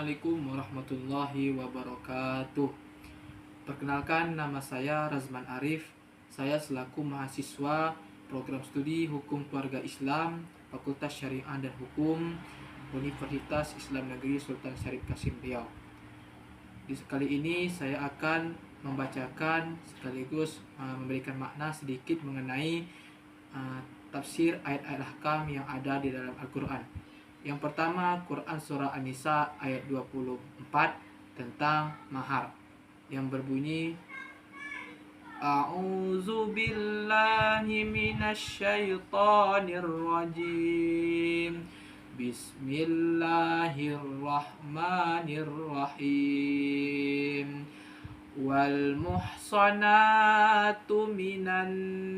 Assalamualaikum warahmatullahi wabarakatuh. Perkenalkan, nama saya Razman Arif. Saya selaku mahasiswa program studi Hukum Keluarga Islam, Fakultas Syariah dan Hukum, Universitas Islam Negeri Sultan Syarif Kasim Riau. Di kali ini saya akan membacakan sekaligus memberikan makna sedikit mengenai tafsir ayat-ayat ahkam yang ada di dalam Al-Quran. Yang pertama, Quran Surah An-Nisa ayat 24 tentang mahar yang berbunyi, A'udzu billahi minasyaitonir rajim. Bismillahirrahmanirrahim. Wal muhsanatu minan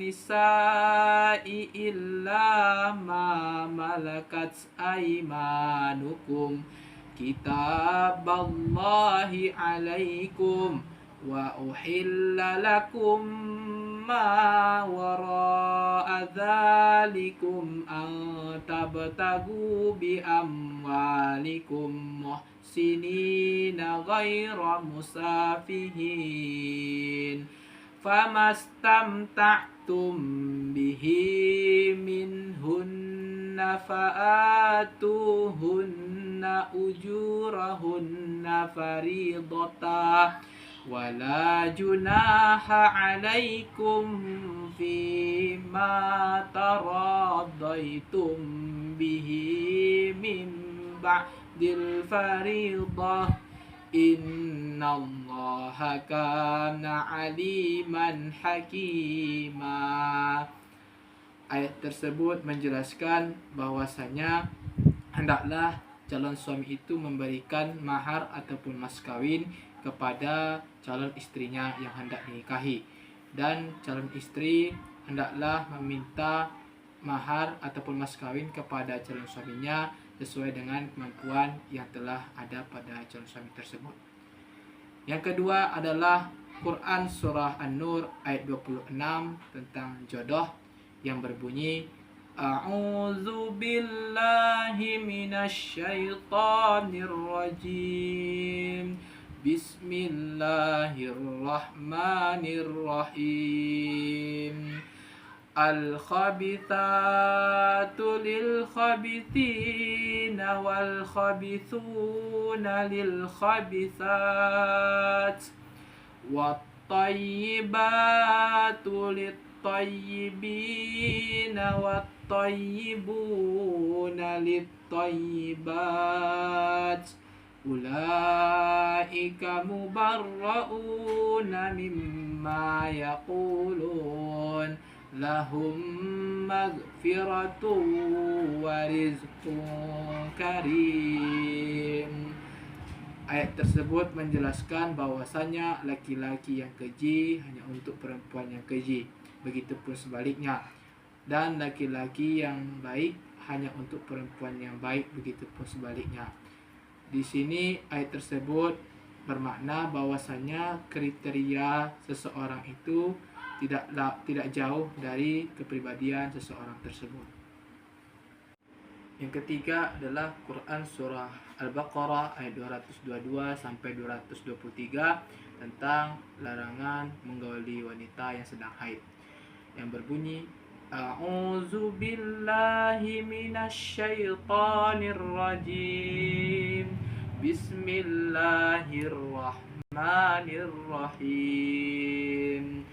nisa'i illa ma malakat aymanukum kitaballahi alaikum wa uhilla lakum ma wara'a dzalikum an tabtagu bi amwalikum muhsinina ghaira musafihin famastamta'tum bihi minhunna fa'atuhunna ujurahunna faridata wala junaha alaikum fima taradaitum bihi min ba'dil faridah innallaha kana aliman hakima. Ayat tersebut menjelaskan bahwasanya hendaklah calon suami itu memberikan mahar ataupun mas kawin kepada calon istrinya yang hendak dinikahi, dan calon istri hendaklah meminta mahar ataupun mas kawin kepada calon suaminya sesuai dengan kemampuan yang telah ada pada calon suami tersebut. Yang kedua adalah Quran Surah An-Nur ayat 26 tentang jodoh yang berbunyi, A'udzu billahi minasyaitonir rajim. Bismillahirrahmanirrahim. Al-khabithatu lil-khabithina wal-khabithuna lil-khabithat wat-tayyibatu lit-tayyibina wat-tayyibuna lit-tayyibat ulaika mubarra'una mimma yaqulun lahum maghfiratun wa rizqun karim. Ayat tersebut menjelaskan bahwasanya laki-laki yang keji hanya untuk perempuan yang keji, begitupun sebaliknya, dan laki-laki yang baik hanya untuk perempuan yang baik, begitupun sebaliknya. Di sini ayat tersebut bermakna bahwasanya kriteria seseorang itu tidak jauh dari kepribadian seseorang tersebut. Yang ketiga adalah Quran Surah Al-Baqarah ayat 222 sampai 223 tentang larangan menggauli wanita yang sedang haid, yang berbunyi, A'udzu billahi minasyaitonir rajim. Bismillahirrahmanirrahim.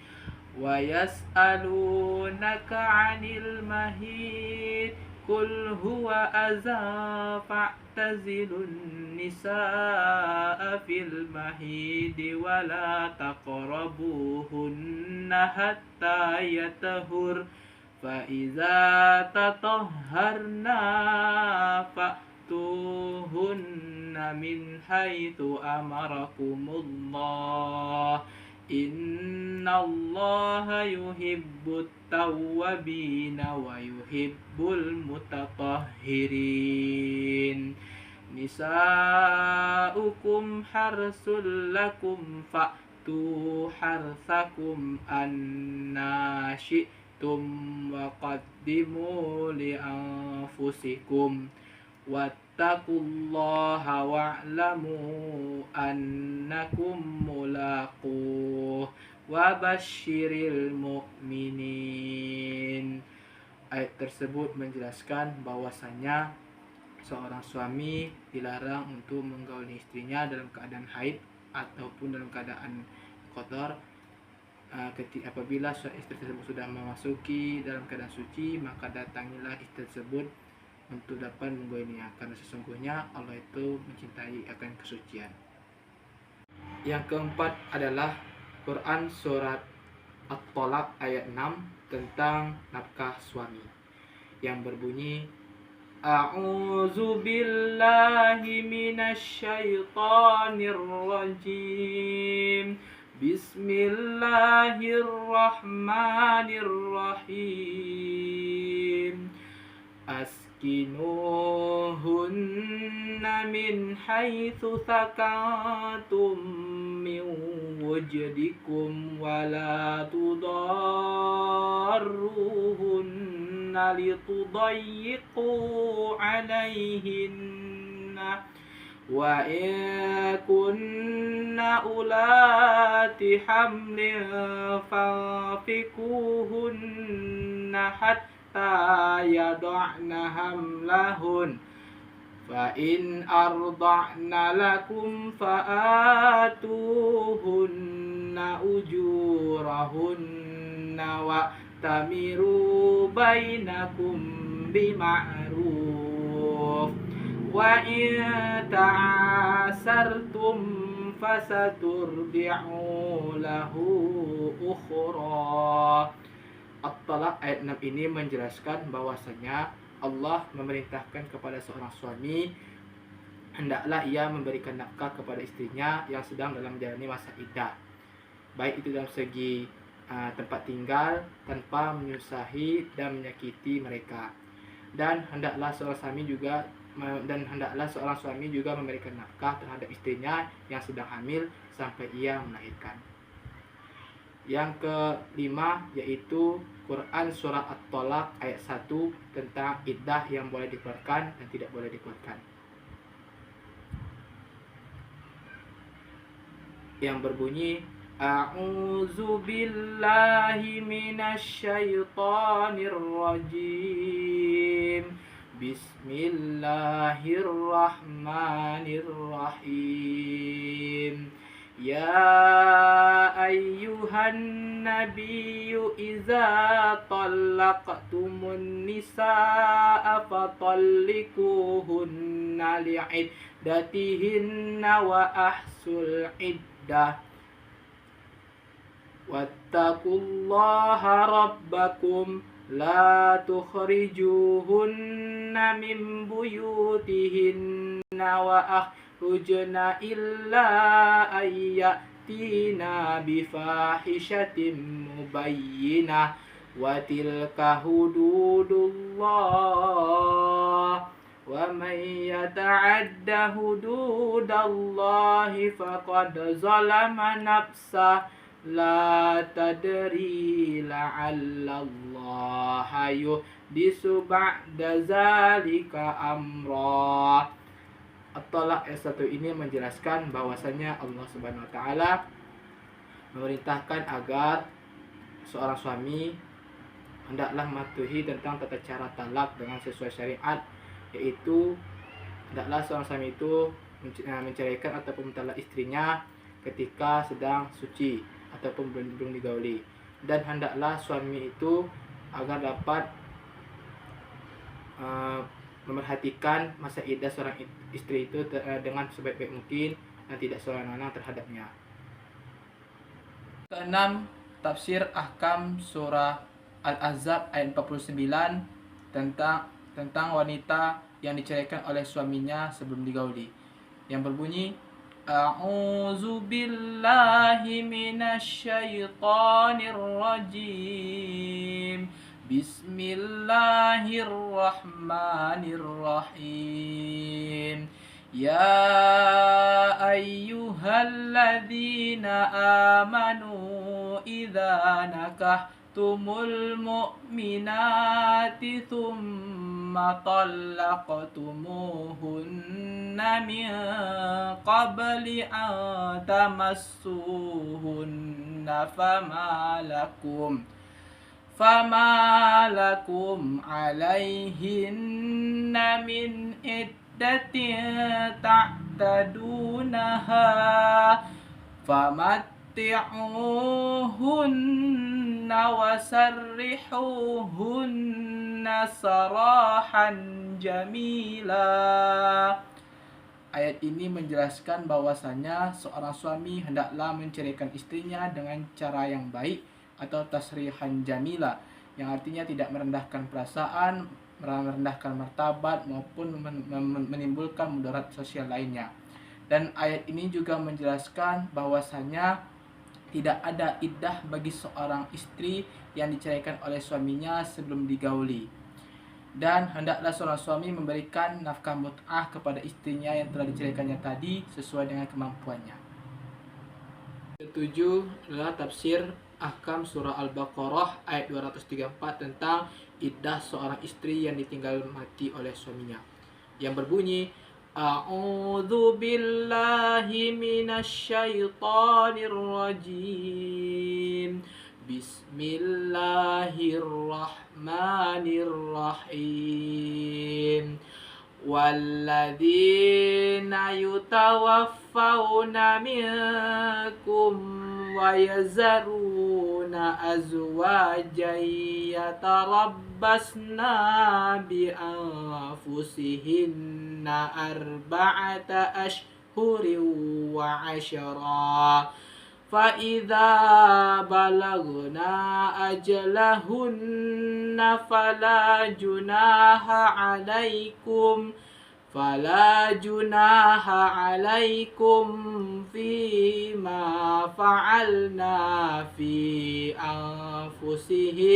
Wa yas'alunaka 'anil mahid qul huwa adza fa'tazilun nisaa fil mahid wa la taqrabuhunna hatta yatahur fa iza tatahharna fa'tuhunna min haitsu amarakumullah innallaha yuhibbut tawwabina wa yuhibbul mutatahhirin. Nisa'ukum harsul lakum fa'tu harsakum anna syi'tum wa qaddimu li anfusikum wattaqullaha wa'lamu annakum mulaquh wa basyiril mu'minin. Ayat tersebut menjelaskan bahwasanya seorang suami dilarang untuk menggauli istrinya dalam keadaan haid ataupun dalam keadaan kotor. Apabila istri tersebut sudah memasuki dalam keadaan suci, maka datangilah istri tersebut untuk dapat menggaulinya, karena sesungguhnya Allah itu mencintai akan kesucian. Yang keempat adalah Quran surat At-Tolak ayat 6 tentang nafkah suami yang berbunyi, A'udzu billahi minasy syaithanir rajim. Bismillahirrahmanirrahim. Askinuhunna min haitsu sakantum min wujdikum wa la tudarruhunna litudayyiqu alaihinna wa in kunna ulati hamlin fanfikuhunna hatta yada'na hamlahun fa in arda'na lakum fa'atuhunna ujurahunna wa tamiru bainakum bima'ruf wa in ta'asartum fasaturdi'u lahu ukhra. At-Talaq ayat 6 ini menjelaskan bahwasanya Allah memerintahkan kepada seorang suami hendaklah ia memberikan nafkah kepada istrinya yang sedang dalam menjalani masa iddah, baik itu dalam segi tempat tinggal tanpa menyusahi dan menyakiti mereka, dan hendaklah seorang suami juga memberikan nafkah terhadap istrinya yang sedang hamil sampai ia melahirkan. Yang kelima yaitu Quran surah At-Tolak ayat 1 tentang iddah yang boleh dikeluarkan dan tidak boleh dikeluarkan, yang berbunyi, A'udzu billahi minasy syaithanir rajim. Bismillahirrahmanirrahim. Ya ayyuhan nabiyyu idza talaqtumun nisaa fatallikuhunna li'iddatihinna wa ahsul iddah wattaqullaha rabbakum la tukhrijuhunna min buyutihinna wa akhrujna illa ayyatina bifahishatin mubayyinah wa tilka hududullah wa man yata'adda hududallahi faqad zalama nafsah la tadri la'allallaha yuhdisu ba'da zalika amra. At-Talaq ayat 1 ini menjelaskan bahwasanya Allah Subhanahu wa taala memerintahkan agar seorang suami hendaklah mematuhi tentang tata cara talak dengan sesuai syariat, yaitu hendaklah seorang suami itu menceraikan ataupun mentalak istrinya ketika sedang suci ataupun belum digauli, dan hendaklah suami itu agar dapat memerhatikan masa iddah seorang istri itu dengan sebaik-baik mungkin dan tidak sewenang-wenang terhadapnya. Keenam, tafsir ahkam surah Al-Ahzab ayat 49 tentang wanita yang diceraikan oleh suaminya sebelum digauli, yang berbunyi, A'udzu billahi minasy syaithanir rajim. Bismillahirrahmanirrahim. Ya ayyuhalladzina amanu idza nakahtum nakahtumul mu'minati thumma talaqtumuhunna min qabli an tamassuhunna fama lakum alaihinna min iddatin ta'tadunaha famatti'uhunna wasarrihuhunna sarahan jamila. Ayat ini menjelaskan bahwasanya seorang suami hendaklah menceraikan istrinya dengan cara yang baik atau tasrihan jamila, yang artinya tidak merendahkan perasaan, merendahkan martabat maupun menimbulkan mudarat sosial lainnya. Dan ayat ini juga menjelaskan bahwasanya tidak ada iddah bagi seorang istri yang diceraikan oleh suaminya sebelum digauli. Dan hendaklah seorang suami memberikan nafkah mut'ah kepada istrinya yang telah diceraikannya tadi sesuai dengan kemampuannya. Ketujuh adalah tafsir Ahkam surah Al-Baqarah ayat 234 tentang iddah seorang istri yang ditinggal mati oleh suaminya, yang berbunyi A'udzu billahi minasyaitonir rajim. Bismillahirrahmanirrahim. Walladzina yutawaffawna minkum wa yazaruna azwajan yatarabbasna bi anfusihinna arba'ata ashhurin wa 'ashra فَإِذَا بَلَغْنَا أَجَلَهُنَّ فَلَا جُنَاحَ عَلَيْكُمْ فِيمَا فَعَلْنَا فِي أَنفُسِهِنَّ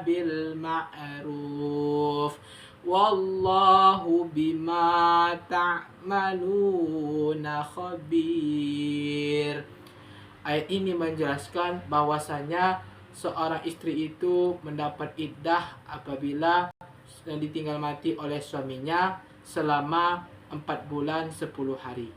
بِالْمَعْرُوفِ Wallahu bima ta'maluna khabir. Ayat ini menjelaskan bahwasanya seorang istri itu mendapat iddah apabila ditinggal mati oleh suaminya selama 4 bulan 10 hari.